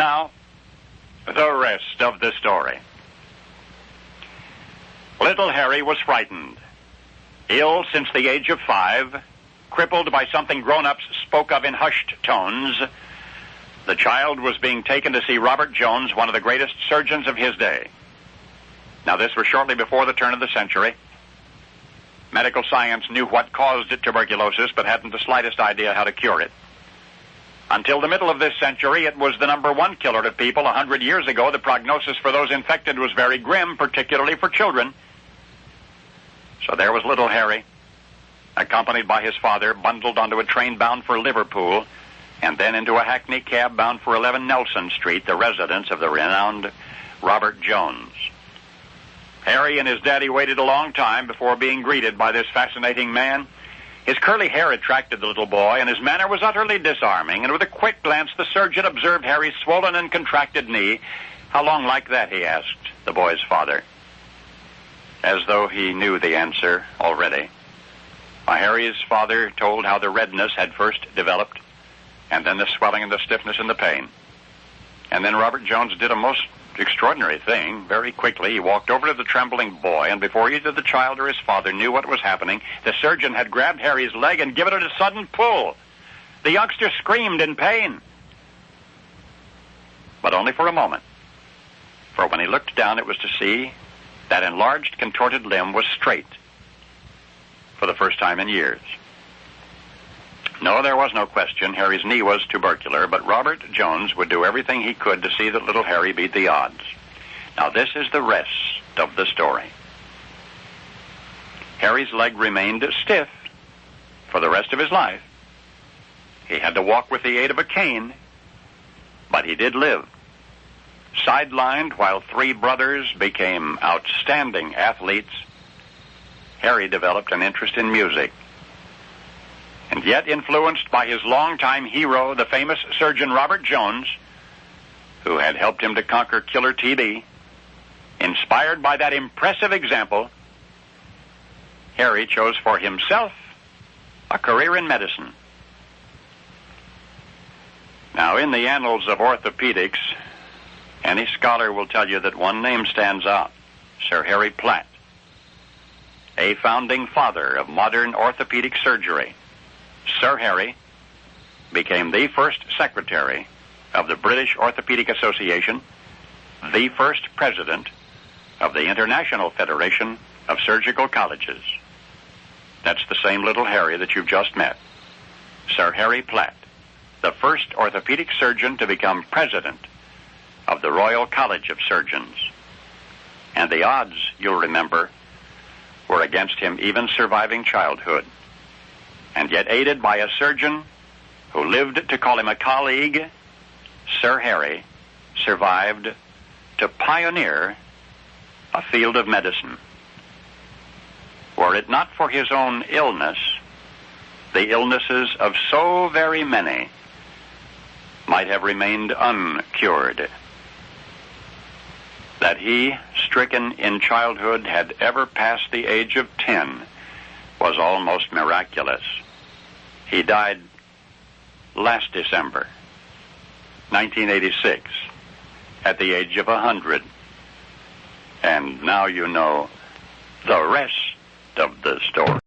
Now, the rest of the story. Little Harry was frightened. Ill since the age of 5, crippled by something grown-ups spoke of in hushed tones, the child was being taken to see Robert Jones, one of the greatest surgeons of his day. Now, this was shortly before the turn of the century. Medical science knew what caused tuberculosis, but hadn't the slightest idea how to cure it. Until the middle of this century, it was the number one killer of people. 100 years ago, the prognosis for those infected was very grim, particularly for children. So there was little Harry, accompanied by his father, bundled onto a train bound for Liverpool, and then into a hackney cab bound for 11 Nelson Street, the residence of the renowned Robert Jones. Harry and his daddy waited a long time before being greeted by this fascinating man. His curly hair attracted the little boy, and his manner was utterly disarming, and with a quick glance, the surgeon observed Harry's swollen and contracted knee. "How long like that?" he asked the boy's father, as though he knew the answer already. Harry's father told how the redness had first developed, and then the swelling and the stiffness and the pain. And then Robert Jones did a most extraordinary thing. Very quickly, he walked over to the trembling boy, and before either the child or his father knew what was happening, the surgeon had grabbed Harry's leg and given it a sudden pull. The youngster screamed in pain. But only for a moment. For when he looked down, it was to see that enlarged, contorted limb was straight for the first time in years. No, there was no question. Harry's knee was tubercular, but Robert Jones would do everything he could to see that little Harry beat the odds. Now, this is the rest of the story. Harry's leg remained stiff for the rest of his life. He had to walk with the aid of a cane, but he did live. Sidelined while 3 brothers became outstanding athletes, Harry developed an interest in music. And yet, influenced by his longtime hero, the famous surgeon Robert Jones, who had helped him to conquer killer TB, inspired by that impressive example, Harry chose for himself a career in medicine. Now, in the annals of orthopedics, any scholar will tell you that one name stands out: Sir Harry Platt, a founding father of modern orthopedic surgery. Sir Harry became the first secretary of the British Orthopedic Association, the first president of the International Federation of Surgical Colleges. That's the same little Harry that you've just met. Sir Harry Platt, the first orthopedic surgeon to become president of the Royal College of Surgeons. And the odds, you'll remember, were against him even surviving childhood. And yet, aided by a surgeon who lived to call him a colleague, Sir Harry survived to pioneer a field of medicine. Were it not for his own illness, the illnesses of so very many might have remained uncured. That he, stricken in childhood, had ever passed the age of 10 was almost miraculous. He died last December, 1986, at the age of 100. And now you know the rest of the story.